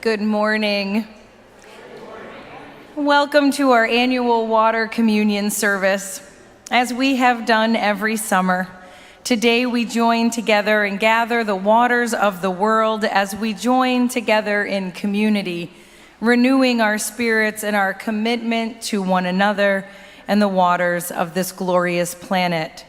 Good morning. Welcome to our annual water communion service. As we have done every summer, today we join together and gather the waters of the world as we join together in community, renewing our spirits and our commitment to one another and the waters of this glorious planet.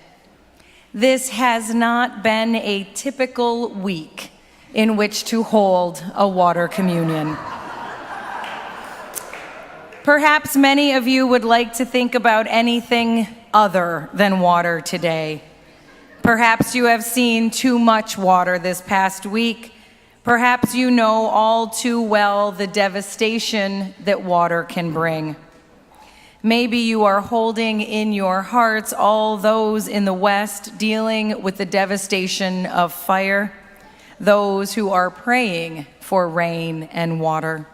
This has not been a typical week in which to hold a water communion. Perhaps many of you would like to think about anything other than water today. Perhaps you have seen too much water this past week. Perhaps you know all too well the devastation that water can bring. Maybe you are holding in your hearts all those in the West dealing with the devastation of fire, those who are praying for rain and water.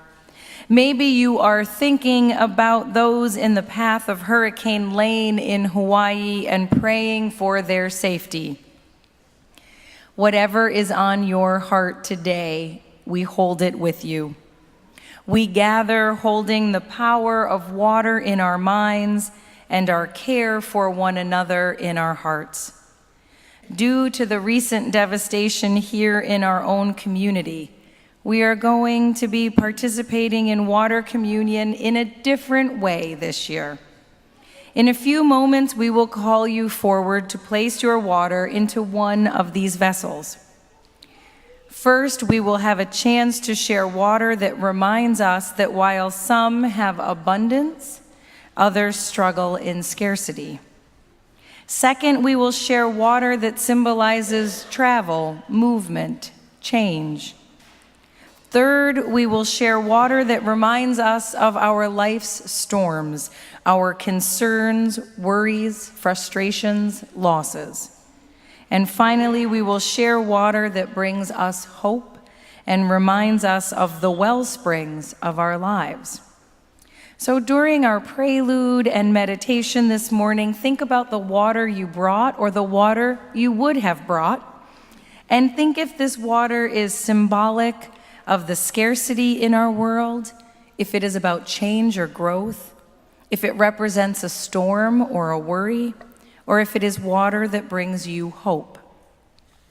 Maybe you are thinking about those in the path of Hurricane Lane in Hawaii and praying for their safety. Whatever is on your heart today, we hold it with you. We gather holding the power of water in our minds and our care for one another in our hearts. Due to the recent devastation here in our own community, we are going to be participating in water communion in a different way this year. In a few moments, we will call you forward to place your water into one of these vessels. First, we will have a chance to share water that reminds us that while some have abundance, others struggle in scarcity. Second, we will share water that symbolizes travel, movement, change. Third, we will share water that reminds us of our life's storms, our concerns, worries, frustrations, losses. And finally, we will share water that brings us hope and reminds us of the wellsprings of our lives. So during our prelude and meditation this morning, think about the water you brought or the water you would have brought, and think if this water is symbolic of the scarcity in our world, if it is about change or growth, if it represents a storm or a worry, or if it is water that brings you hope.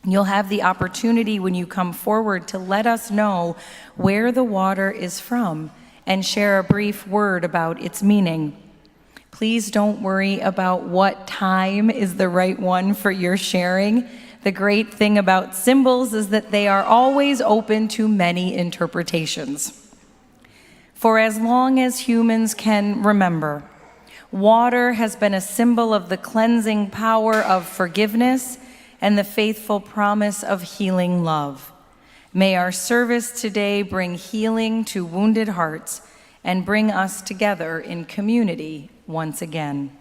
You'll have the opportunity when you come forward to let us know where the water is from and share a brief word about its meaning. Please don't worry about what time is the right one for your sharing. The great thing about symbols is that they are always open to many interpretations. For as long as humans can remember, water has been a symbol of the cleansing power of forgiveness and the faithful promise of healing love. May our service today bring healing to wounded hearts and bring us together in community once again.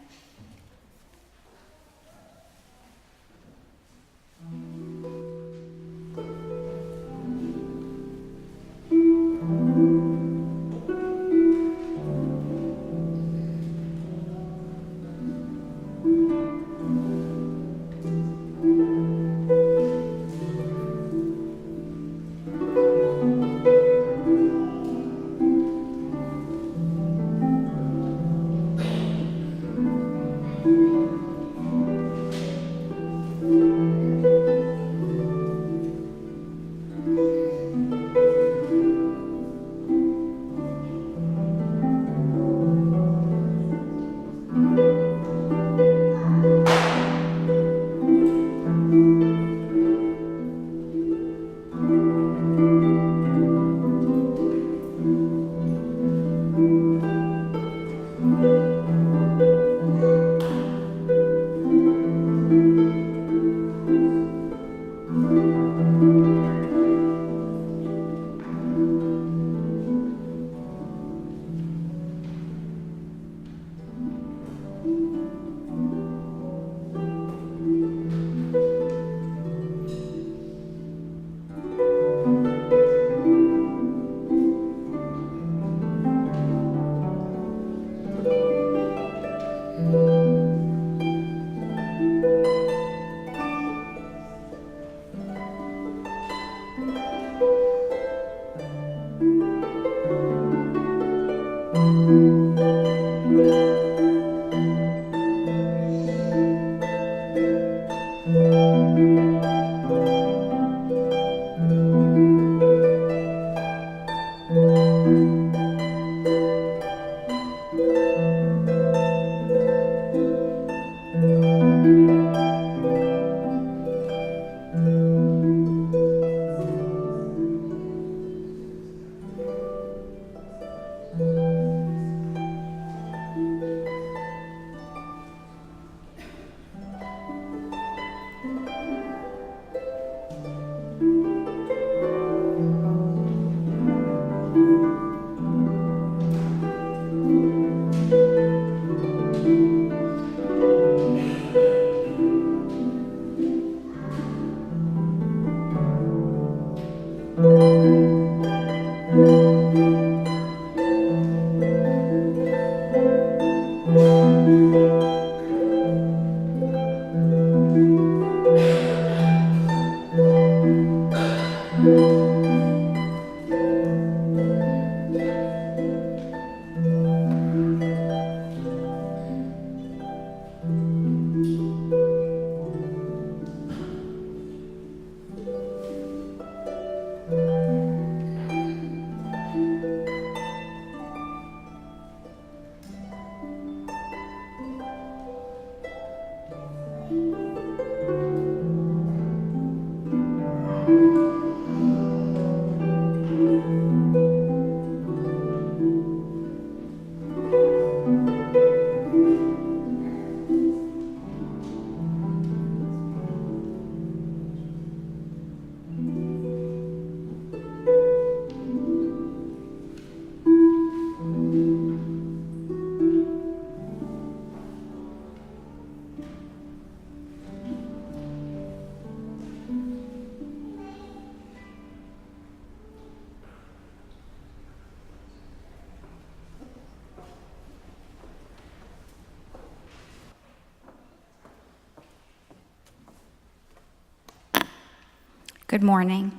Good morning.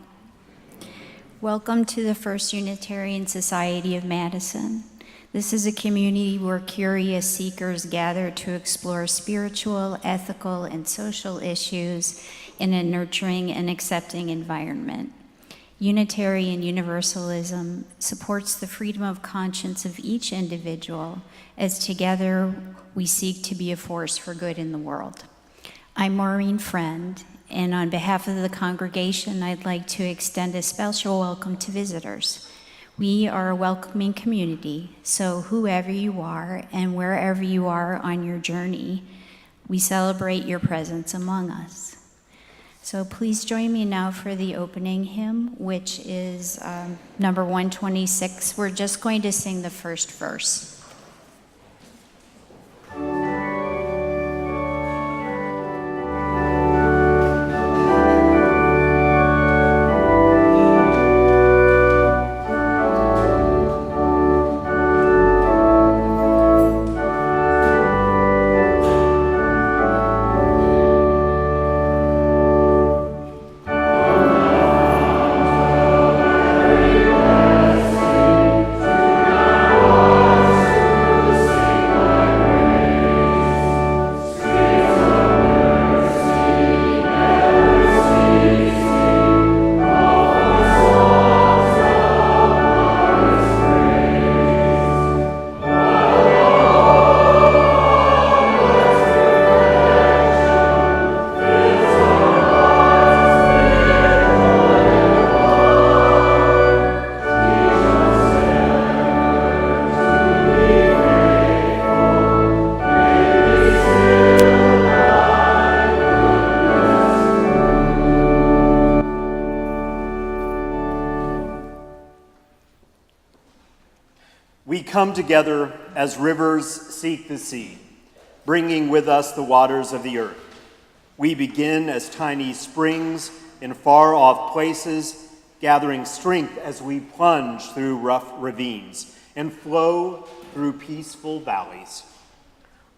Welcome to the First Unitarian Society of Madison. This is a community where curious seekers gather to explore spiritual, ethical, and social issues in a nurturing and accepting environment. Unitarian Universalism supports the freedom of conscience of each individual, as together we seek to be a force for good in the world. I'm Maureen Friend, and on behalf of the congregation, I'd like to extend a special welcome to visitors. We are a welcoming community, so whoever you are and wherever you are on your journey, we celebrate your presence among us. So please join me now for the opening hymn, which is number 126. We're just going to sing the first verse. We come together as rivers seek the sea, bringing with us the waters of the earth. We begin as tiny springs in far-off places, gathering strength as we plunge through rough ravines and flow through peaceful valleys.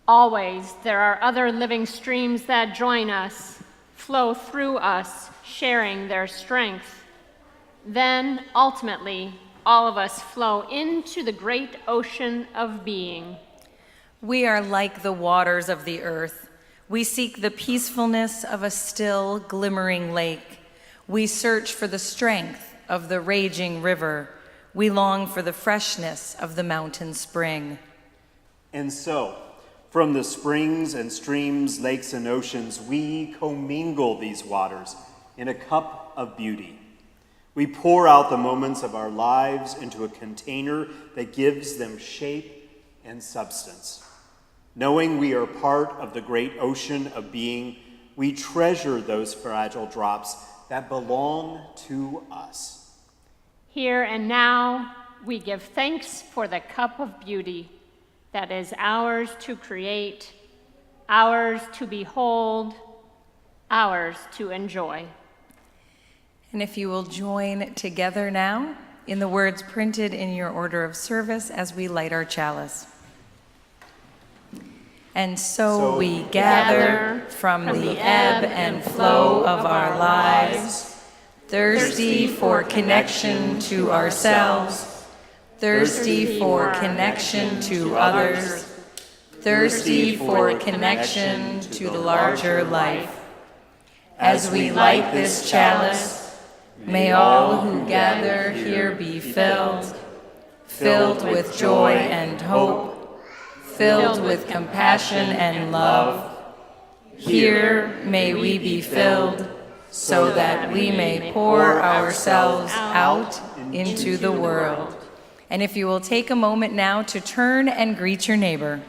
Always there are other living streams that join us, flow through us, sharing their strength. Then, ultimately, all of us flow into the great ocean of being. We are like the waters of the earth. We seek the peacefulness of a still, glimmering lake. We search for the strength of the raging river. We long for the freshness of the mountain spring. And so, from the springs and streams, lakes and oceans, we commingle these waters in a cup of beauty. We pour out the moments of our lives into a container that gives them shape and substance. Knowing we are part of the great ocean of being, we treasure those fragile drops that belong to us. Here and now, we give thanks for the cup of beauty that is ours to create, ours to behold, ours to enjoy. And if you will join together now in the words printed in your order of service as we light our chalice. And so we gather from the ebb and flow of our lives, thirsty for connection to ourselves, thirsty for connection to others, thirsty for connection to the larger life. As we light this chalice, may all who gather here be filled with joy and hope, filled with compassion and love. Here may we be filled so that we may pour ourselves out into the world. And if you will take a moment now to turn and greet your neighbor.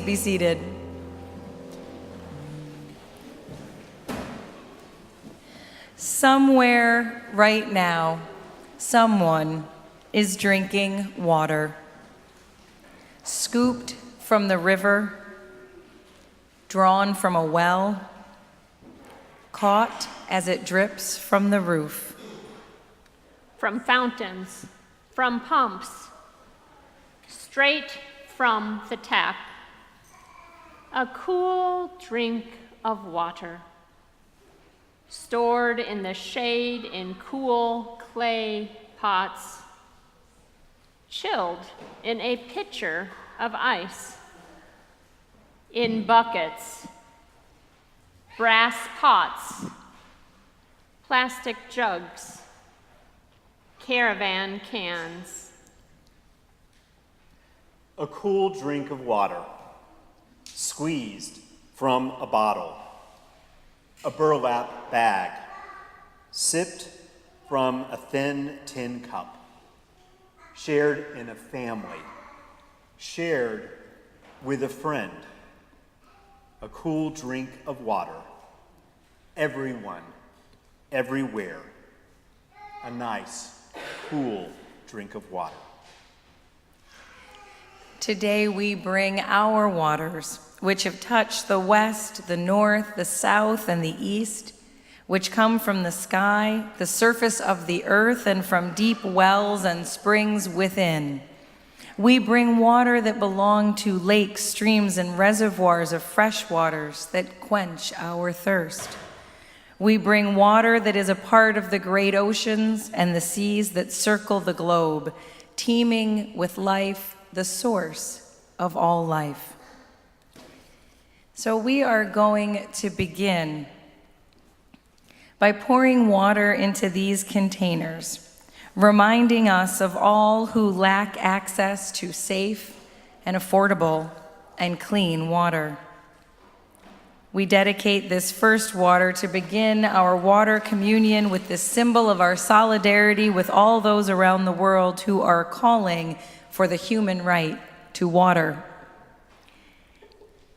be seated. Somewhere right now, someone is drinking water, scooped from the river, drawn from a well, caught as it drips from the roof. From fountains, from pumps, straight from the tap. A cool drink of water, stored in the shade in cool clay pots, chilled in a pitcher of ice, in buckets, brass pots, plastic jugs, caravan cans. A cool drink of water, squeezed from a bottle, a burlap bag, sipped from a thin tin cup, shared in a family, shared with a friend. A cool drink of water, everyone, everywhere. A nice, cool drink of water. Today we bring our waters, which have touched the west, the north, the south, and the east, which come from the sky, the surface of the earth, and from deep wells and springs within. We bring water that belong to lakes, streams, and reservoirs of fresh waters that quench our thirst. We bring water that is a part of the great oceans and the seas that circle the globe, teeming with life, the source of all life. So we are going to begin by pouring water into these containers, reminding us of all who lack access to safe and affordable and clean water. We dedicate this first water to begin our water communion with this symbol of our solidarity with all those around the world who are calling for the human right to water.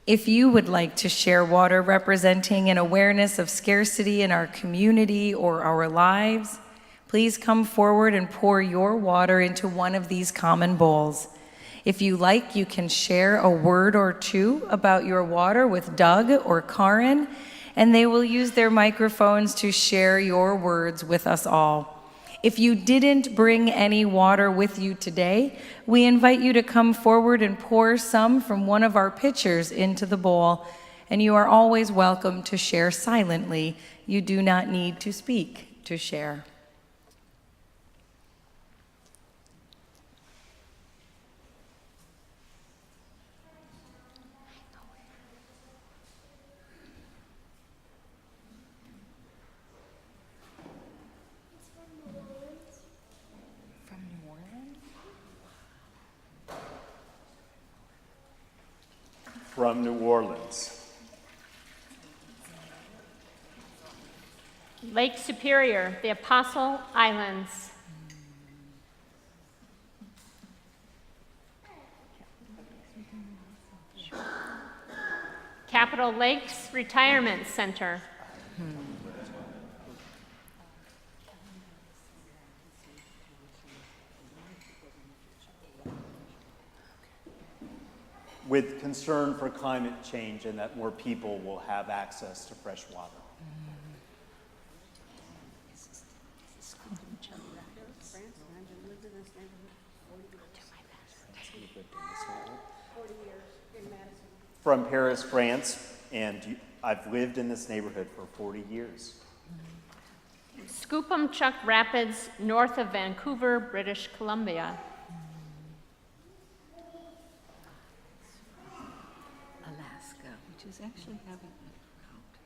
If you would like to share water representing an awareness of scarcity in our community or our lives, please come forward and pour your water into one of these common bowls. If you like, you can share a word or two about your water with Doug or Karin, and they will use their microphones to share your words with us all. If you didn't bring any water with you today, we invite you to come forward and pour some from one of our pitchers into the bowl, and you are always welcome to share silently. You do not need to speak to share. From New Orleans. Lake Superior, the Apostle Islands. Capitol Lakes Retirement Center. With concern for climate change and that more people will have access to fresh water. From Paris, France, and I've lived in this neighborhood for 40 years. Skookumchuck Rapids, north of Vancouver, British Columbia. Alaska, which is actually having a drought.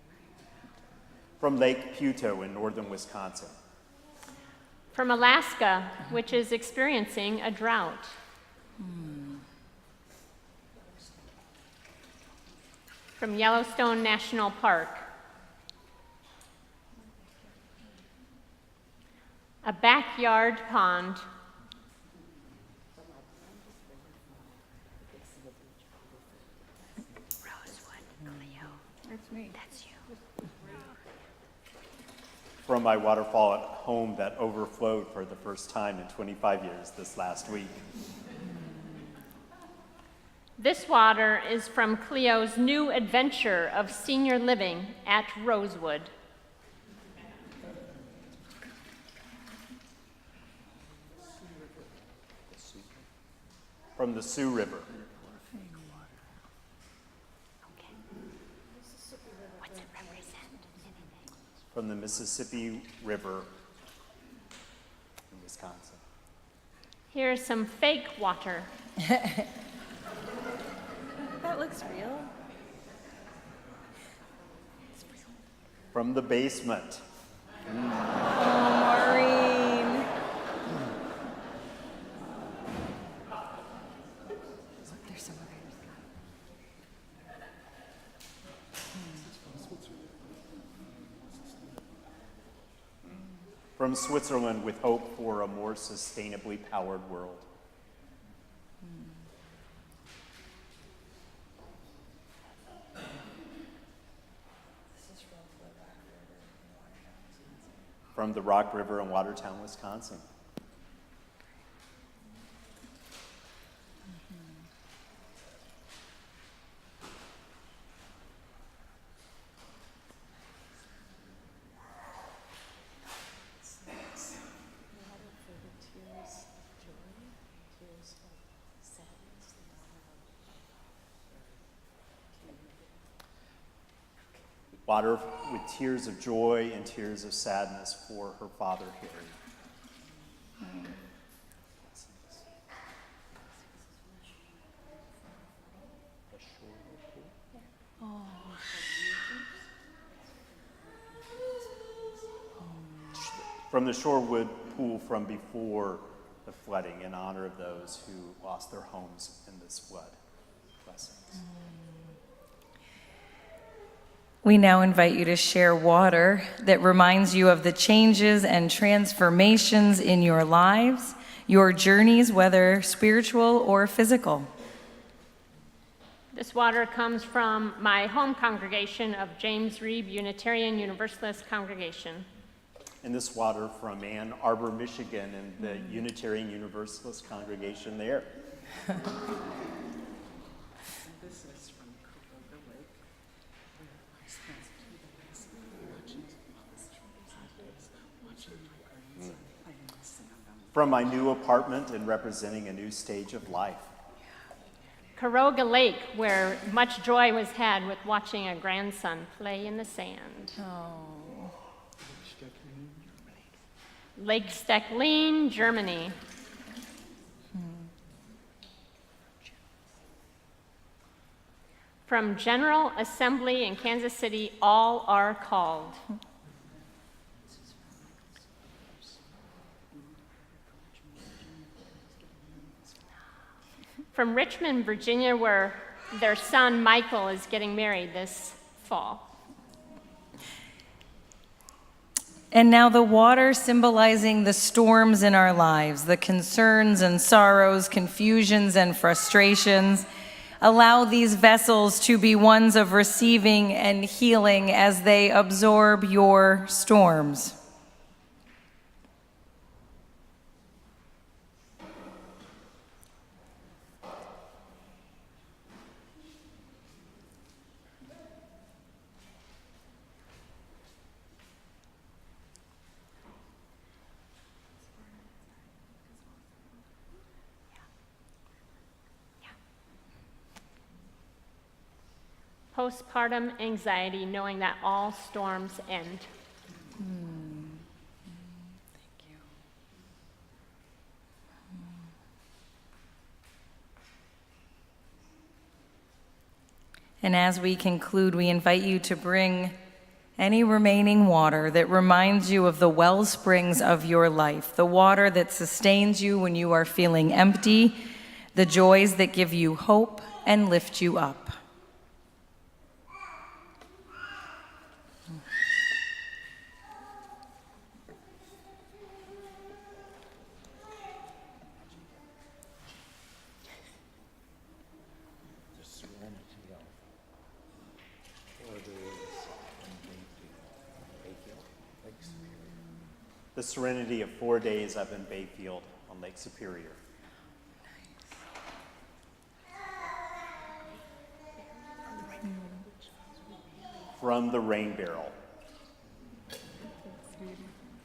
From Lake Puto in northern Wisconsin. From Alaska, which is experiencing a drought. From Yellowstone National Park. A backyard pond. That's you. From my waterfall at home that overflowed for the first time in 25 years this last week. This water is from Cleo's new adventure of senior living at Rosewood. From the Sioux River. What's it represent? From the Mississippi River in Wisconsin. Here's some fake water. That looks real. From the basement. Maureen. There's some others. From Switzerland with hope for a more sustainably powered world. From the Rock River in Watertown, Wisconsin. Water with tears of joy and tears of sadness for her father, Harry. From the Shorewood pool from before the flooding in honor of those who lost their homes in this flood. Blessings. We now invite you to share water that reminds you of the changes and transformations in your lives, your journeys, whether spiritual or physical. This water comes from my home congregation of James Reeb Unitarian Universalist congregation. And this water from Ann Arbor, Michigan, and the Unitarian Universalist congregation there. This is from Cocoa Lake, where I spent 2 days watching my grandson playing the sand on the From my new apartment and representing a new stage of life. Caroga Lake, where much joy was had with watching a grandson play in the sand. Lake Stechlin, Germany. From General Assembly in Kansas City, all are called. From Richmond, Virginia, where their son Michael is getting married this fall. And now the water symbolizing the storms in our lives, the concerns and sorrows, confusions and frustrations. Allow these vessels to be ones of receiving and healing as they absorb your storms. Postpartum anxiety, knowing that all storms end. Thank you. And as we conclude, we invite you to bring any remaining water that reminds you of the well springs of your life, the water that sustains you when you are feeling empty, the joys that give you hope and lift you up. The serenity of, or the serenity of 4 days up in Bayfield on Lake Superior. From the rain barrel.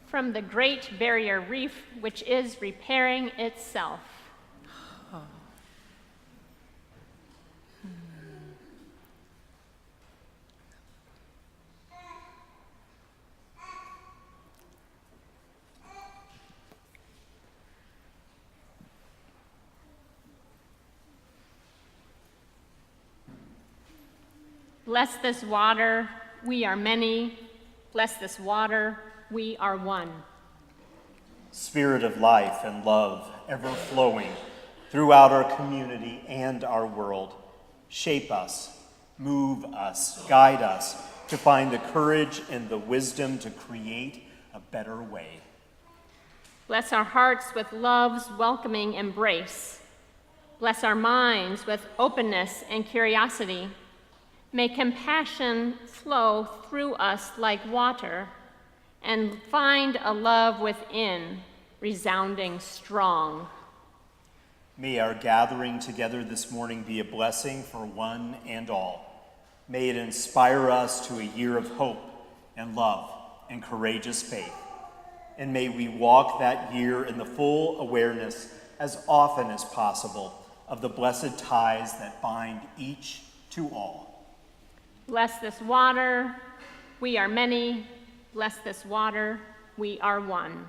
From the Great Barrier Reef, which is repairing itself. Bless this water, we are many. Bless this water, we are one. Spirit of life and love, ever flowing throughout our community and our world, shape us, move us, guide us to find the courage and the wisdom to create a better way. Bless our hearts with love's welcoming embrace. Bless our minds with openness and curiosity. May compassion flow through us like water, and find a love within, resounding strong. May our gathering together this morning be a blessing for one and all. May it inspire us to a year of hope and love and courageous faith. And may we walk that year in the full awareness as often as possible of the blessed ties that bind each to all. Bless this water, we are many. Bless this water, we are one.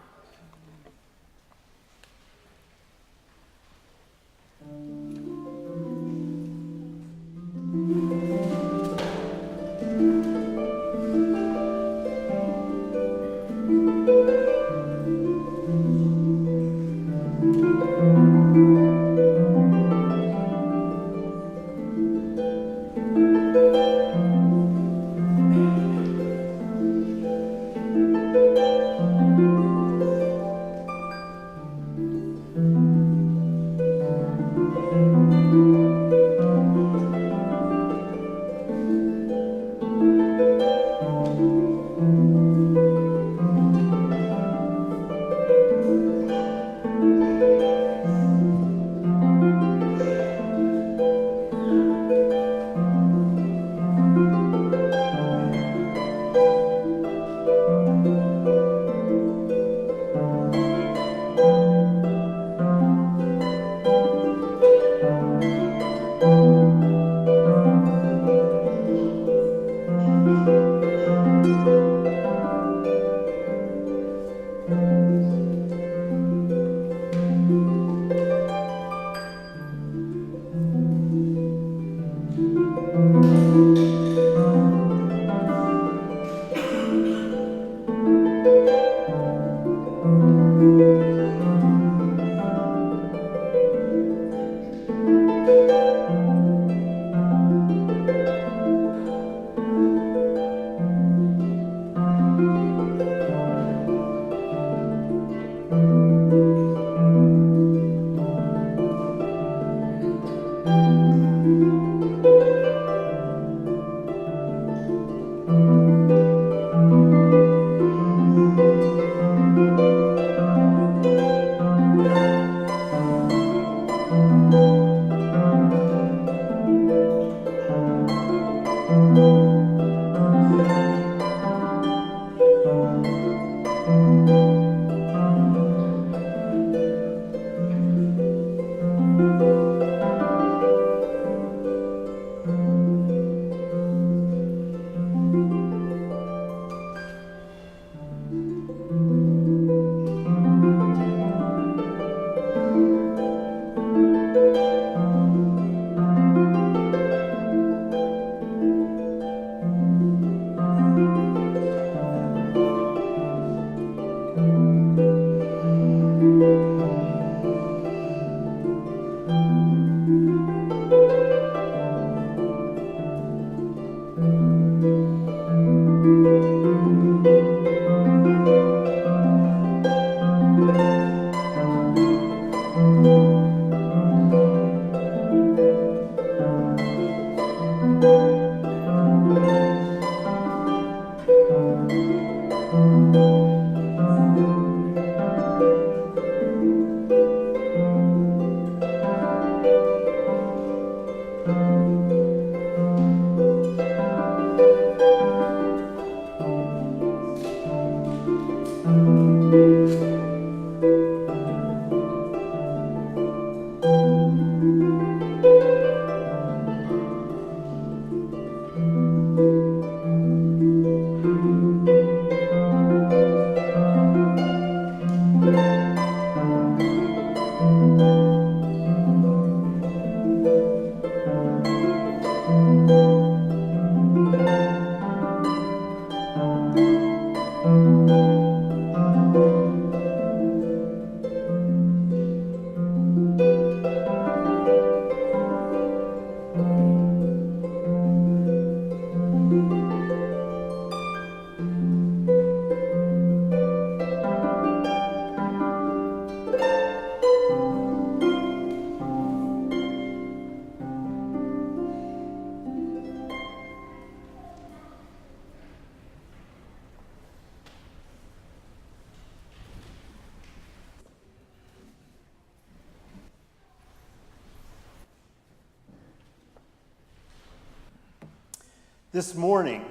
This morning,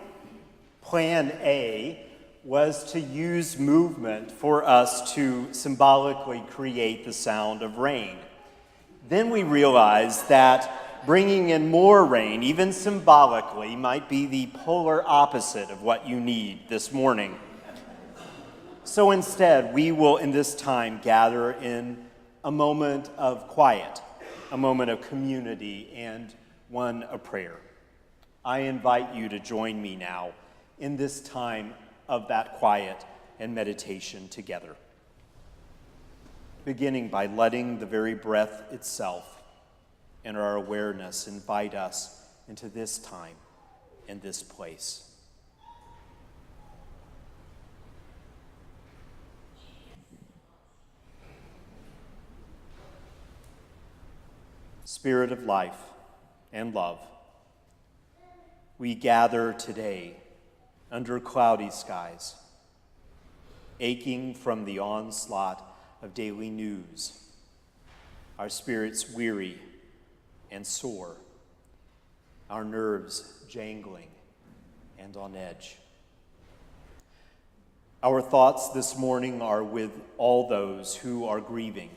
Plan A was to use movement for us to symbolically create the sound of rain. Then we realized that bringing in more rain, even symbolically, might be the polar opposite of what you need this morning. So instead, we will in this time gather in a moment of quiet, a moment of community, and one of prayer. I invite you to join me now in this time of that quiet and meditation together, beginning by letting the very breath itself and our awareness invite us into this time and this place. Spirit of life and love, we gather today under cloudy skies, aching from the onslaught of daily news, our spirits weary and sore, our nerves jangling and on edge. Our thoughts this morning are with all those who are grieving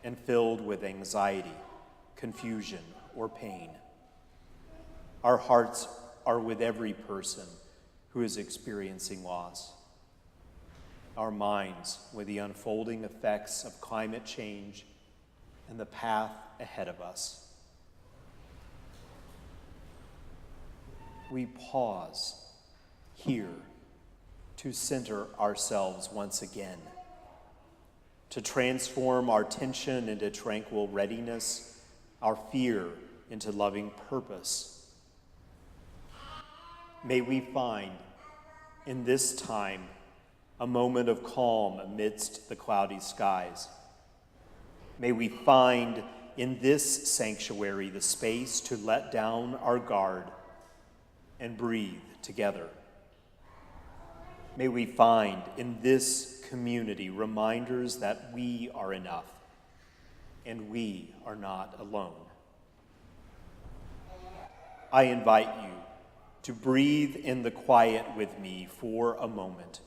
and filled with anxiety, confusion, or pain. Our hearts are with every person who is experiencing loss. Our minds with the unfolding effects of climate change and the path ahead of us. We pause here to center ourselves once again, to transform our tension into tranquil readiness, our fear into loving purpose. May we find in this time a moment of calm amidst the cloudy skies. May we find in this sanctuary the space to let down our guard and breathe together. May we find in this community reminders that we are enough and we are not alone. I invite you to breathe in the quiet with me for a moment,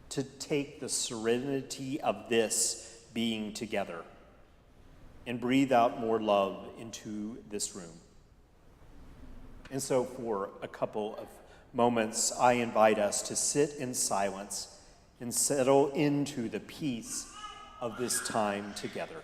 to take the serenity of this being together and breathe out more love into this room. And so for a couple of moments, I invite us to sit in silence and settle into the peace of this time together.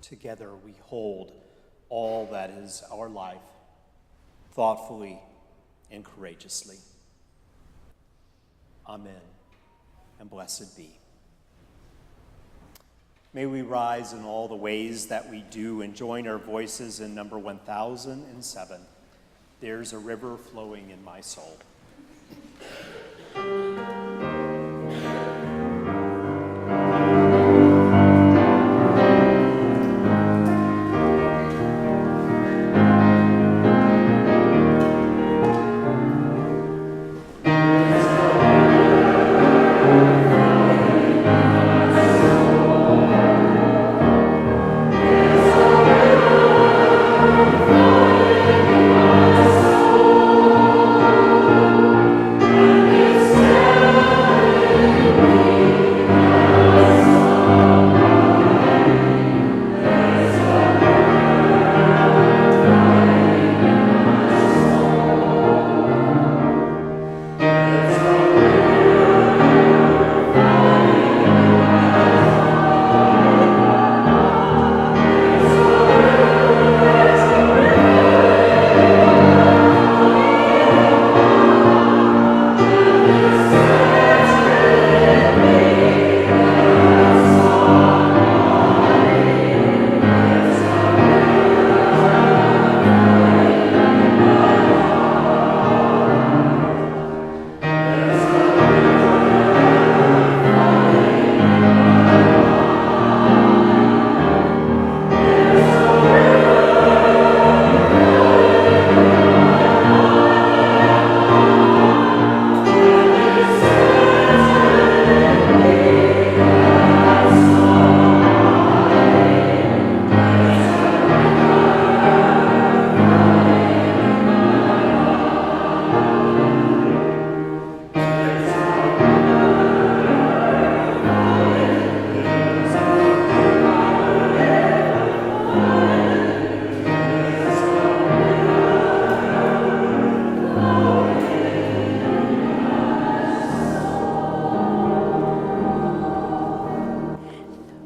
Together we hold all that is our life, thoughtfully and courageously. Amen, and blessed be. May we rise in all the ways that we do and join our voices in number 1007, There's a River Flowing in My Soul. Soul.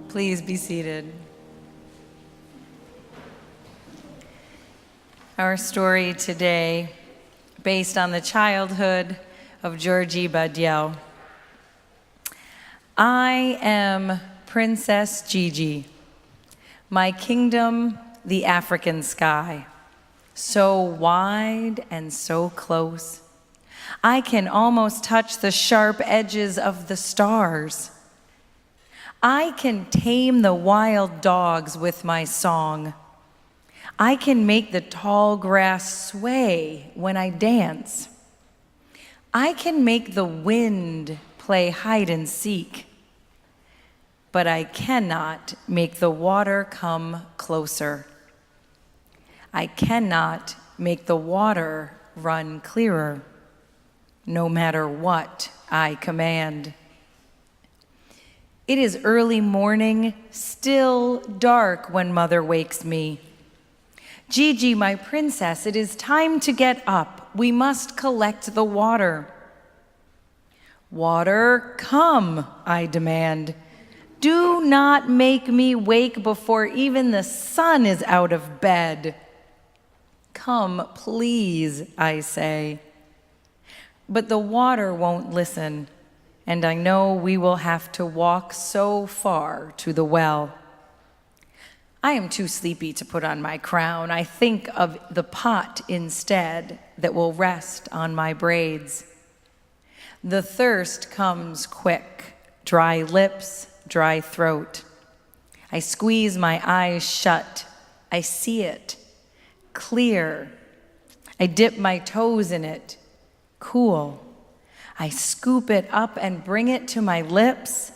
Please be seated. Our story today, based on the childhood of Georgie Badiel. I am Princess Gigi, my kingdom, the African sky, so wide and so close. I can almost touch the sharp edges of the stars. I can tame the wild dogs with my song. I can make the tall grass sway when I dance. I can make the wind play hide and seek. But I cannot make the water come closer. I cannot make the water run clearer, no matter what I command. It is early morning, still dark when Mother wakes me. Gigi, my princess, it is time to get up. We must collect the water. Water, come, I demand. Do not make me wake before even the sun is out of bed. Come, please, I say. But the water won't listen, and I know we will have to walk so far to the well. I am too sleepy to put on my crown. I think of the pot instead that will rest on my braids. The thirst comes quick, dry lips, dry throat. I squeeze my eyes shut. I see it, clear. I dip my toes in it, cool. I scoop it up and bring it to my lips.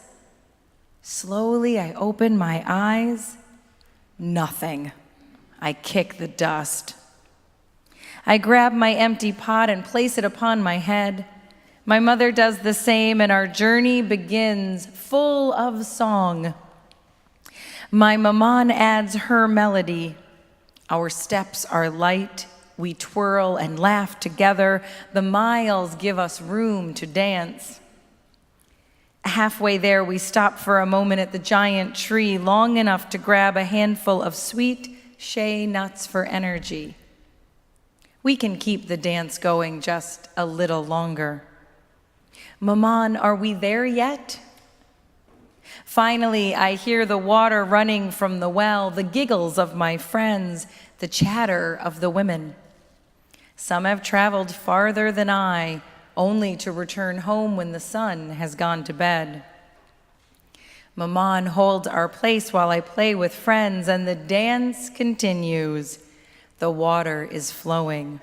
Slowly, I open my eyes. Nothing. I kick the dust. I grab my empty pot and place it upon my head. My mother does the same, and our journey begins full of song. My maman adds her melody. Our steps are light. We twirl and laugh together. The miles give us room to dance. Halfway there, we stop for a moment at the giant tree, long enough to grab a handful of sweet shea nuts for energy. We can keep the dance going just a little longer. Maman, are we there yet? Finally, I hear the water running from the well, the giggles of my friends, the chatter of the women. Some have traveled farther than I, only to return home when the sun has gone to bed. Maman holds our place while I play with friends, and the dance continues. The water is flowing.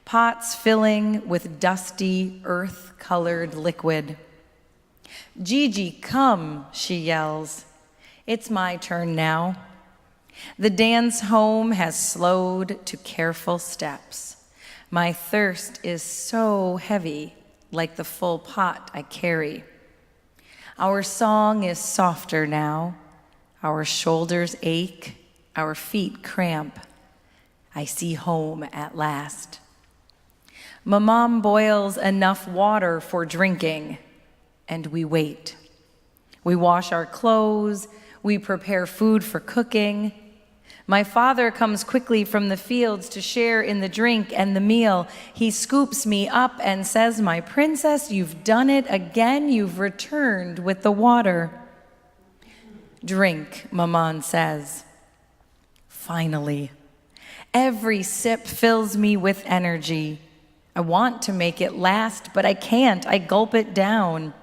Pots filling with dusty, earth-colored liquid. Gigi, come, she yells. It's my turn now. The dance home has slowed to careful steps. My thirst is so heavy, like the full pot I carry. Our song is softer now. Our shoulders ache, our feet cramp. I see home at last. Maman boils enough water for drinking, and we wait. We wash our clothes, we prepare food for cooking. My father comes quickly from the fields to share in the drink and the meal. He scoops me up and says, "My princess, you've done it again. You've returned with the water." Drink, Maman says. Finally. Every sip fills me with energy. I want to make it last, but I can't. I gulp it down.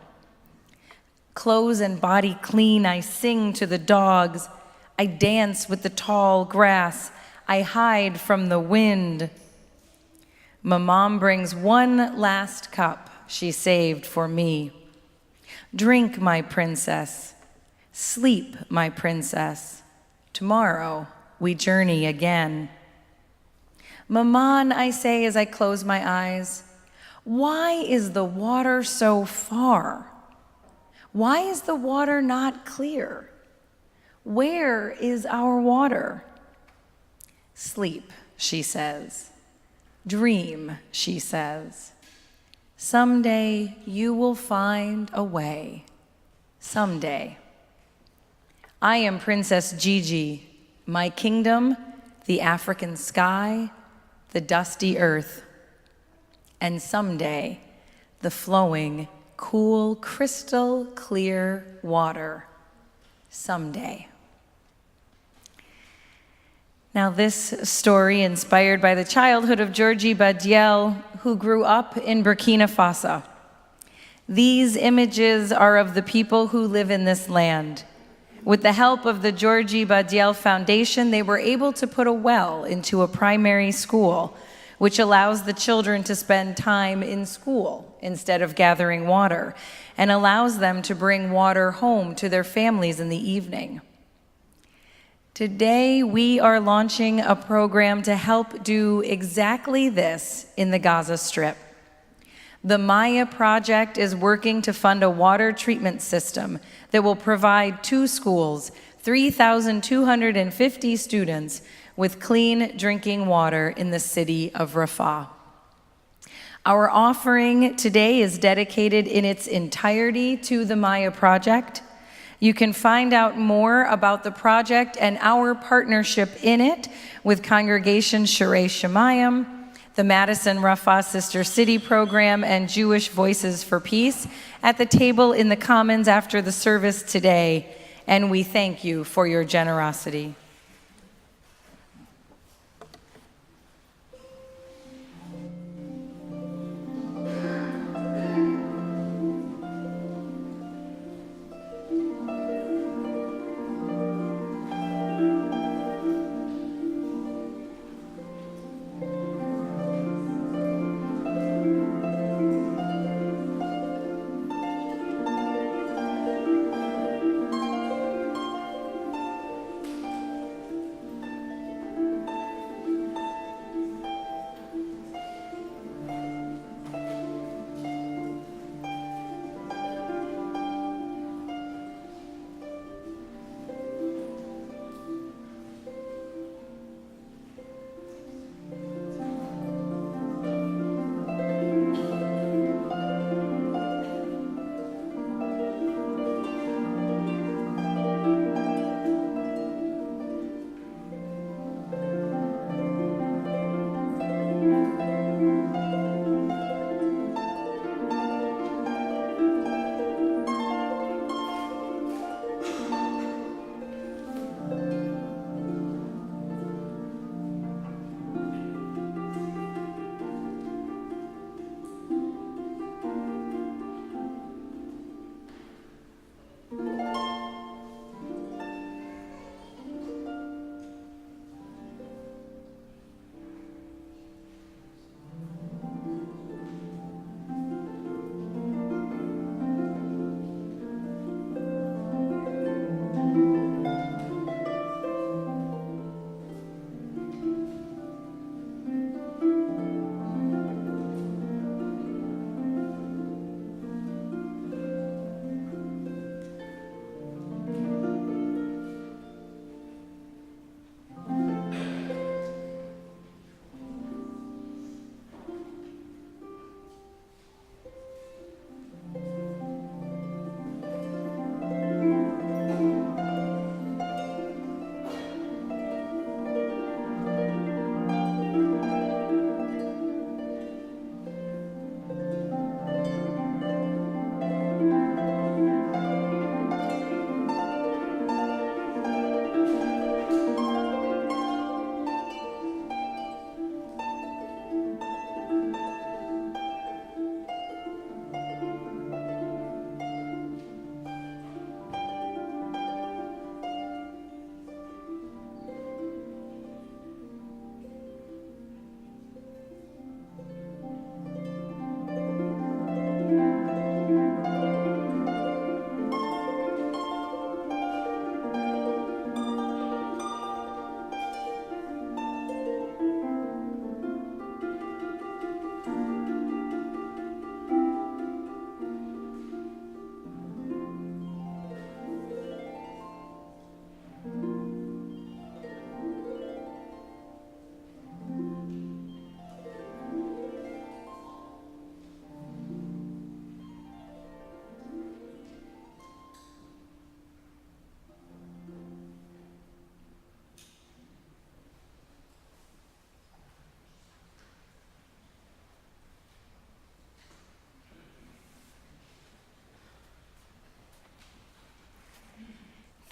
Clothes and body clean, I sing to the dogs. I dance with the tall grass. I hide from the wind. Maman brings one last cup she saved for me. Drink, my princess. Sleep, my princess. Tomorrow we journey again. Maman, I say as I close my eyes, why is the water so far? Why is the water not clear? Where is our water? Sleep, she says. Dream, she says. Someday you will find a way. Someday. I am Princess Gigi, my kingdom, the African sky, the dusty earth, and someday, the flowing, cool, crystal clear water. Someday. Now, this story, inspired by the childhood of Georgie Badiel, who grew up in Burkina Faso. These images are of the people who live in this land. With the help of the Georgie Badiel Foundation, they were able to put a well into a primary school, which allows the children to spend time in school instead of gathering water, and allows them to bring water home to their families in the evening. Today, we are launching a program to help do exactly this in the Gaza Strip. The Maya Project is working to fund a water treatment system that will provide 2 schools, 3,250 students with clean drinking water in the city of Rafah. Our offering today is dedicated in its entirety to the Maya Project. You can find out more about the project and our partnership in it with Congregation Sharei Shemayim, the Madison Rafah Sister City Program, and Jewish Voices for Peace at the table in the Commons after the service today, and we thank you for your generosity.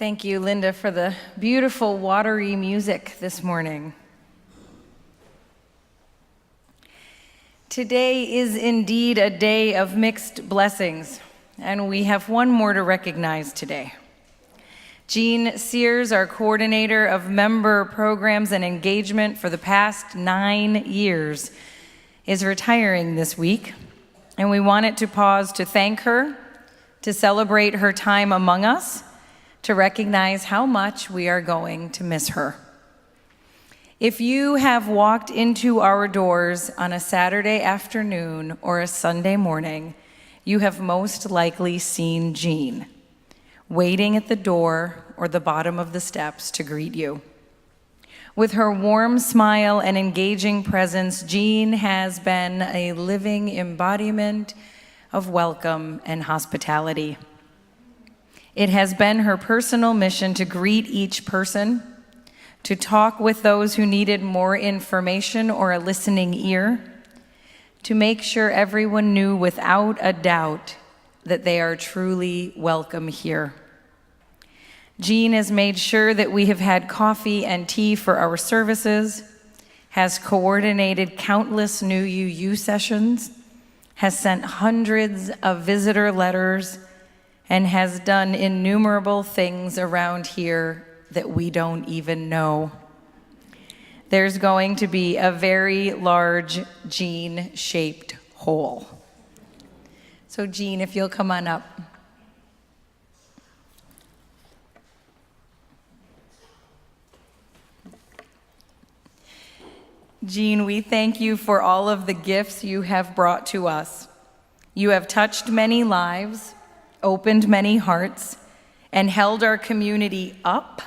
Thank you, Linda, for the beautiful watery music this morning. Today is indeed a day of mixed blessings, and we have one more to recognize today. Jean Sears, our coordinator of member programs and engagement for the past 9 years, is retiring this week, and we wanted to pause to thank her, to celebrate her time among us, to recognize how much we are going to miss her. If you have walked into our doors on a Saturday afternoon or a Sunday morning, you have most likely seen Jean waiting at the door or the bottom of the steps to greet you. With her warm smile and engaging presence, Jean has been a living embodiment of welcome and hospitality. It has been her personal mission to greet each person, to talk with those who needed more information or a listening ear, to make sure everyone knew without a doubt that they are truly welcome here. Jean has made sure that we have had coffee and tea for our services, has coordinated countless new UU sessions, has sent hundreds of visitor letters, and has done innumerable things around here that we don't even know. There's going to be a very large Jean-shaped hole. So Jean, if you'll come on up. Jean, we thank you for all of the gifts you have brought to us. You have touched many lives, opened many hearts, and held our community up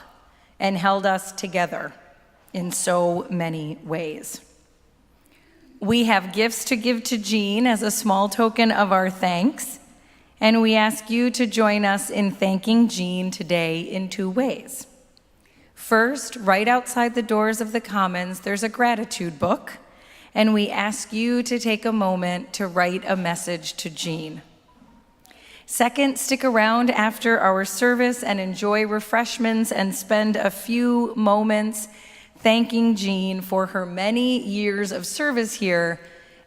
and held us together in so many ways. We have gifts to give to Jean as a small token of our thanks, and we ask you to join us in thanking Jean today in 2 ways. First, right outside the doors of the Commons, there's a gratitude book, and we ask you to take a moment to write a message to Jean. Second, stick around after our service and enjoy refreshments and spend a few moments thanking Jean for her many years of service here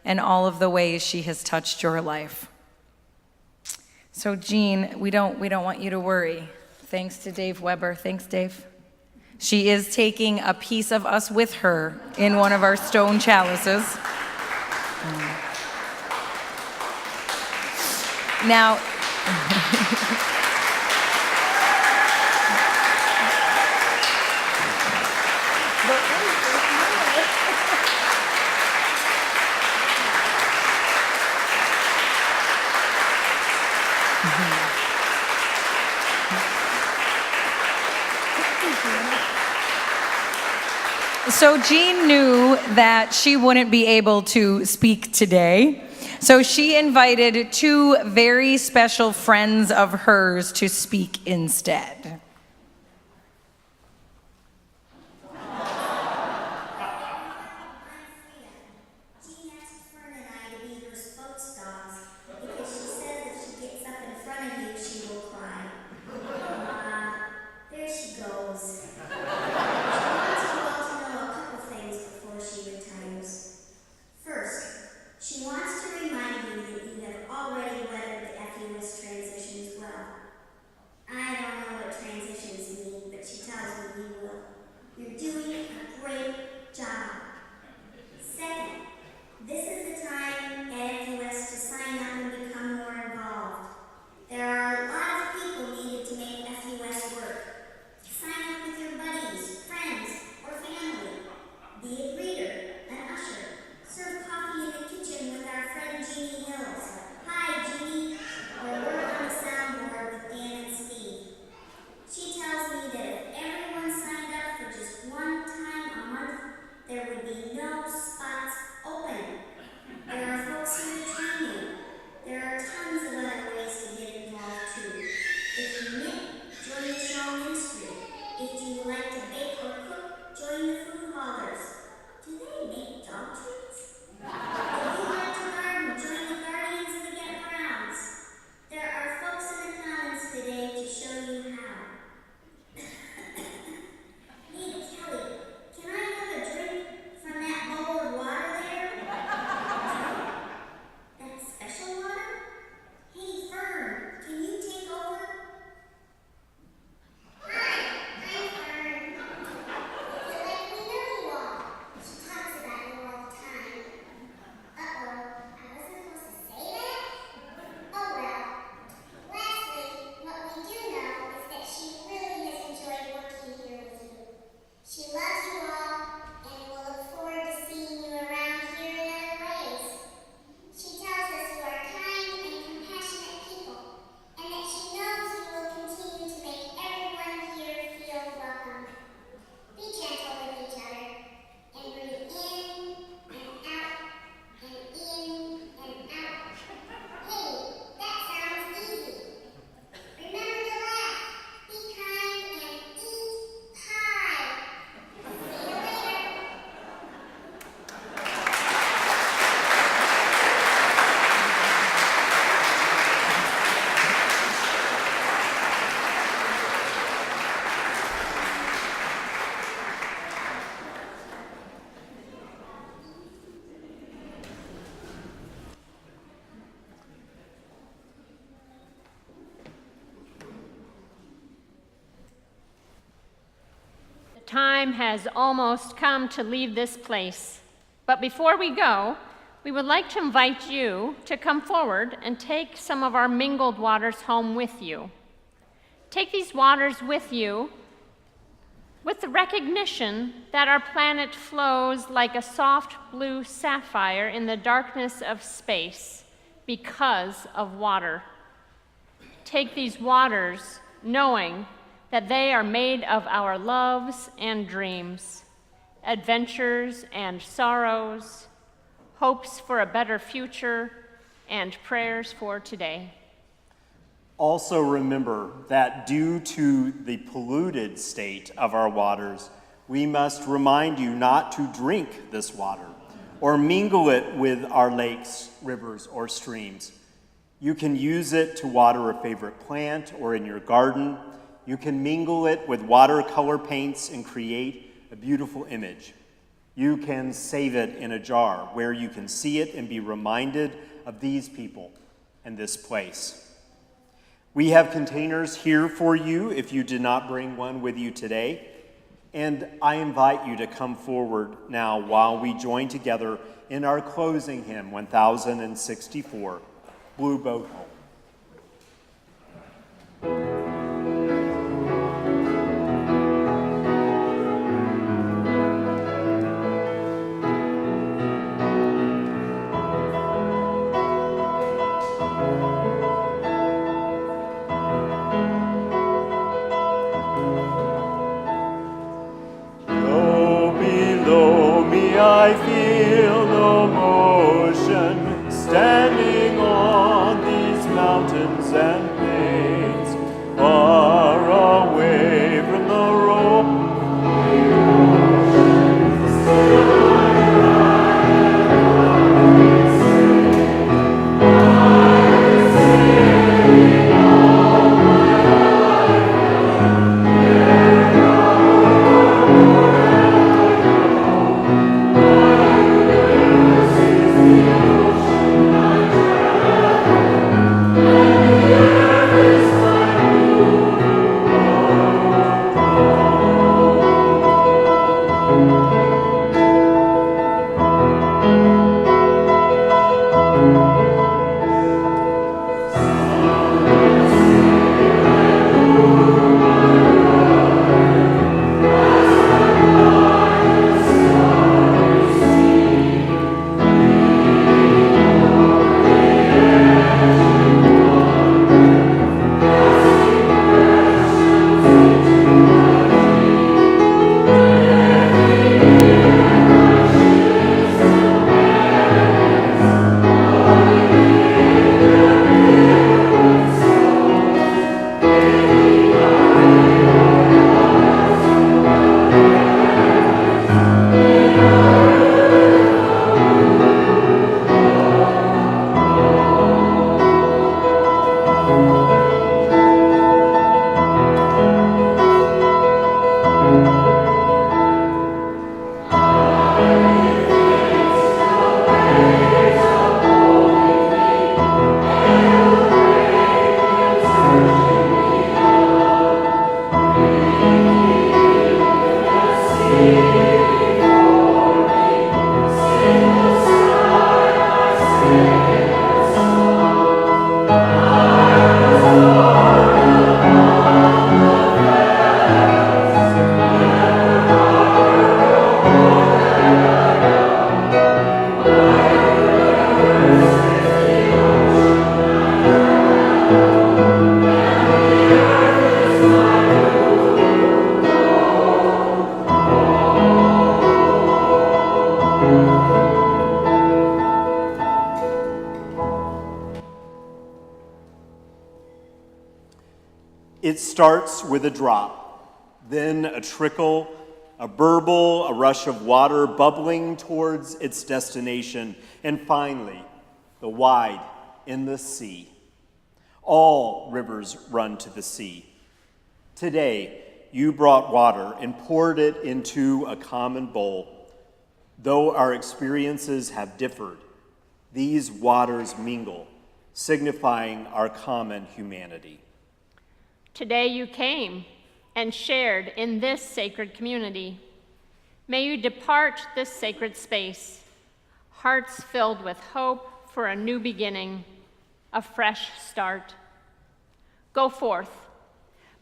and all of the ways she has touched your life. So Jean, we don't want you to worry. Thanks to Dave Weber. Thanks, Dave. She is taking a piece of us with her in one of our stone chalices. Now, so Jean knew that she wouldn't be able to speak today, so she invited 2 very special friends of hers to speak instead. I don't know what transition time has almost come to leave this place. But before we go, we would like to invite you to come forward and take some of our mingled waters home with you. Take these waters with you with the recognition that our planet flows like a soft blue sapphire in the darkness of space because of water. Take these waters knowing that they are made of our loves and dreams, adventures and sorrows, hopes for a better future, and prayers for today. Also remember that due to the polluted state of our waters, we must remind you not to drink this water or mingle it with our lakes, rivers, or streams. You can use it to water a favorite plant or in your garden. You can mingle it with watercolor paints and create a beautiful image. You can save it in a jar where you can see it and be reminded of these people and this place. We have containers here for you if you did not bring one with you today. And I invite you to come forward now while we join together in our closing hymn, 1064, Blue Boat Home. I feel no motion, standing on these mountains and plains, far away from the road. It starts with a drop, then a trickle, a burble, a rush of water bubbling towards its destination, and finally, the wide, endless sea. All rivers run to the sea. Today, you brought water and poured it into a common bowl. Though our experiences have differed, these waters mingle, signifying our common humanity. Today you came, and shared in this sacred community. May you depart this sacred space, hearts filled with hope for a new beginning, a fresh start. Go forth,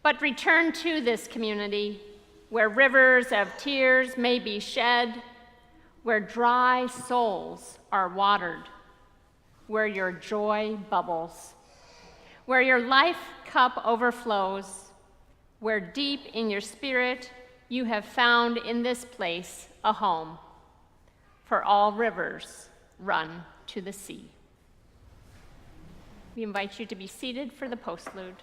but return to this community where rivers of tears may be shed, where dry souls are watered, where your joy bubbles, where your life cup overflows, where deep in your spirit you have found in this place a home, for all rivers run to the sea. We invite you to be seated for the postlude.